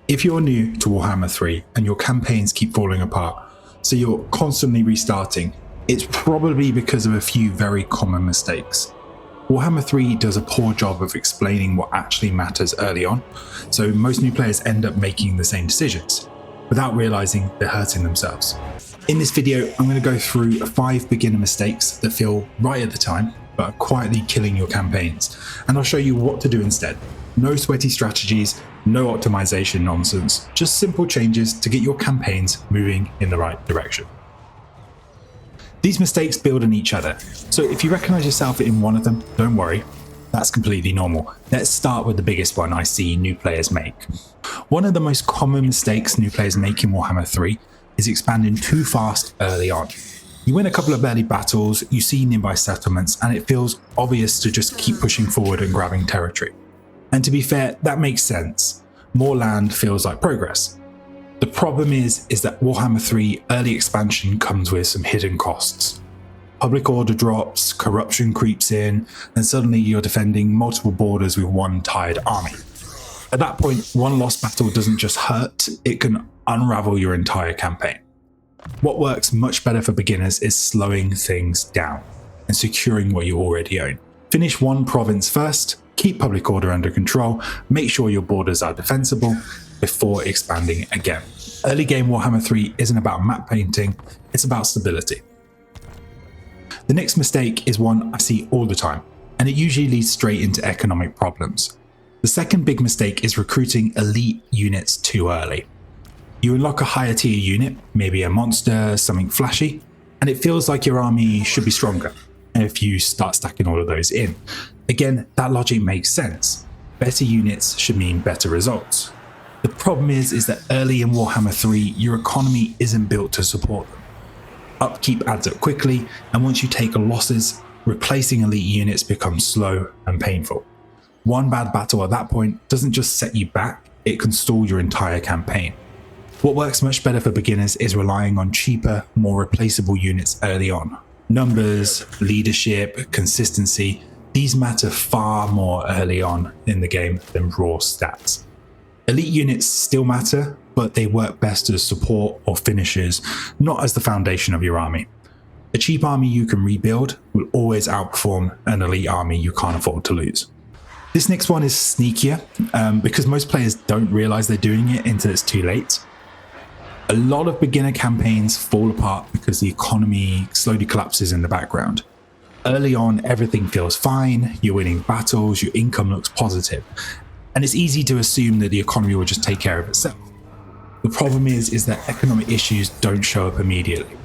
If you're new to Warhammer 3 and your campaigns keep falling apart, so you're constantly restarting, it's probably because of a few very common mistakes. Warhammer 3 does a poor job of explaining what actually matters early on, so most new players end up making the same decisions, without realizing they're hurting themselves. In this video, I'm going to go through 5 beginner mistakes that feel right at the time, but are quietly killing your campaigns, and I'll show you what to do instead. No sweaty strategies, no optimization nonsense, just simple changes to get your campaigns moving in the right direction. These mistakes build on each other, so if you recognize yourself in one of them, don't worry, that's completely normal. Let's start with the biggest one I see new players make. One of the most common mistakes new players make in Warhammer 3 is expanding too fast early on. You win a couple of early battles, you see nearby settlements, and it feels obvious to just keep pushing forward and grabbing territory. And to be fair, that makes sense. More land feels like progress. The problem is that Warhammer 3 early expansion comes with some hidden costs. Public order drops, corruption creeps in, and suddenly you're defending multiple borders with one tired army. At that point, one lost battle doesn't just hurt, it can unravel your entire campaign. What works much better for beginners is slowing things down and securing what you already own. Finish one province first, keep public order under control, make sure your borders are defensible before expanding again. Early game Warhammer 3 isn't about map painting, it's about stability. The next mistake is one I see all the time, and it usually leads straight into economic problems. The second big mistake is recruiting elite units too early. You unlock a higher tier unit, maybe a monster, something flashy, and it feels like your army should be stronger if you start stacking all of those in. Again, that logic makes sense. Better units should mean better results. The problem is that early in Warhammer 3, your economy isn't built to support them. Upkeep adds up quickly, and once you take losses, replacing elite units becomes slow and painful. One bad battle at that point doesn't just set you back, it can stall your entire campaign. What works much better for beginners is relying on cheaper, more replaceable units early on. Numbers, leadership, consistency, these matter far more early on in the game than raw stats. Elite units still matter, but they work best as support or finishers, not as the foundation of your army. A cheap army you can rebuild will always outperform an elite army you can't afford to lose. This next one is sneakier, because most players don't realize they're doing it until it's too late. A lot of beginner campaigns fall apart because the economy slowly collapses in the background. Early on, everything feels fine, you're winning battles, your income looks positive, and it's easy to assume that the economy will just take care of itself. The problem is that economic issues don't show up immediately.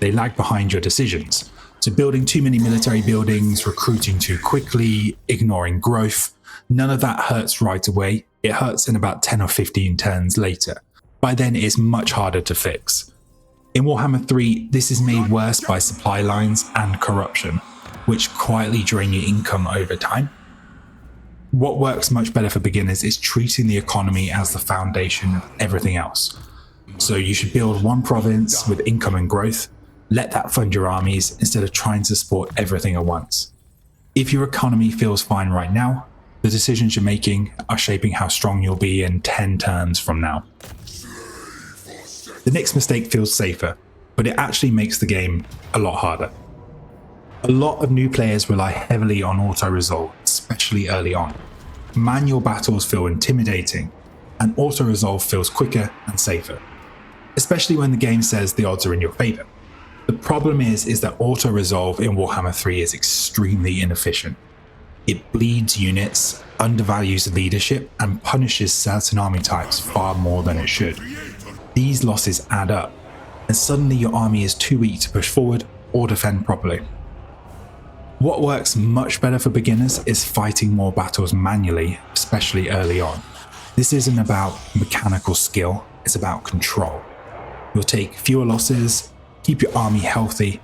They lag behind your decisions. So building too many military buildings, recruiting too quickly, ignoring growth, none of that hurts right away. It hurts in about 10 or 15 turns later. By then, it's much harder to fix. In Warhammer 3, this is made worse by supply lines and corruption, which quietly drain your income over time. What works much better for beginners is treating the economy as the foundation of everything else. So you should build one province with income and growth, let that fund your armies instead of trying to support everything at once. If your economy feels fine right now, the decisions you're making are shaping how strong you'll be in 10 turns from now. The next mistake feels safer, but it actually makes the game a lot harder. A lot of new players rely heavily on auto-resolve, especially early on. Manual battles feel intimidating, and auto-resolve feels quicker and safer, especially when the game says the odds are in your favor. The problem is that auto-resolve in Warhammer 3 is extremely inefficient. It bleeds units, undervalues leadership, and punishes certain army types far more than it should. These losses add up, and suddenly your army is too weak to push forward or defend properly. What works much better for beginners is fighting more battles manually, especially early on. This isn't about mechanical skill, it's about control. You'll take fewer losses, keep your army healthy,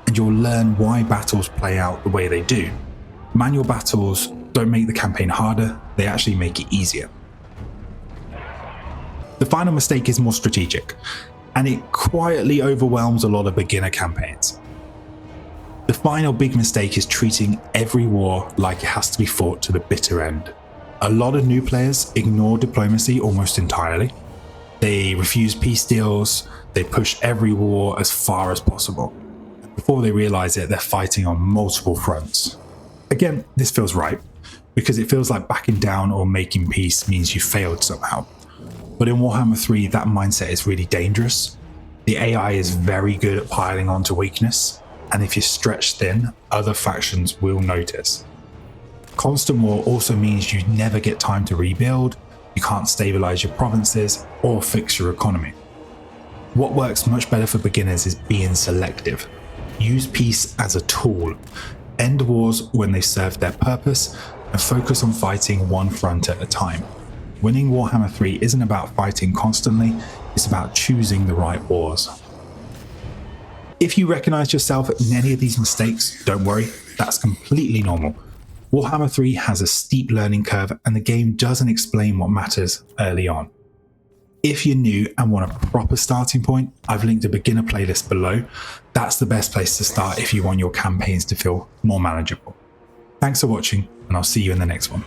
and you'll learn why battles play out the way they do. Manual battles don't make the campaign harder, they actually make it easier. The final mistake is more strategic, and it quietly overwhelms a lot of beginner campaigns. The final big mistake is treating every war like it has to be fought to the bitter end. A lot of new players ignore diplomacy almost entirely. They refuse peace deals, they push every war as far as possible. Before they realize it, they're fighting on multiple fronts. Again, this feels right, because it feels like backing down or making peace means you failed somehow. But in Warhammer 3, that mindset is really dangerous. The AI is very good at piling onto weakness, and if you're stretched thin, other factions will notice. Constant war also means you never get time to rebuild, you can't stabilize your provinces, or fix your economy. What works much better for beginners is being selective. Use peace as a tool. End wars when they serve their purpose, and focus on fighting one front at a time. Winning Warhammer 3 isn't about fighting constantly, it's about choosing the right wars. If you recognize yourself in any of these mistakes, don't worry, that's completely normal. Warhammer 3 has a steep learning curve and the game doesn't explain what matters early on. If you're new and want a proper starting point, I've linked a beginner playlist below. That's the best place to start if you want your campaigns to feel more manageable. Thanks for watching, and I'll see you in the next one.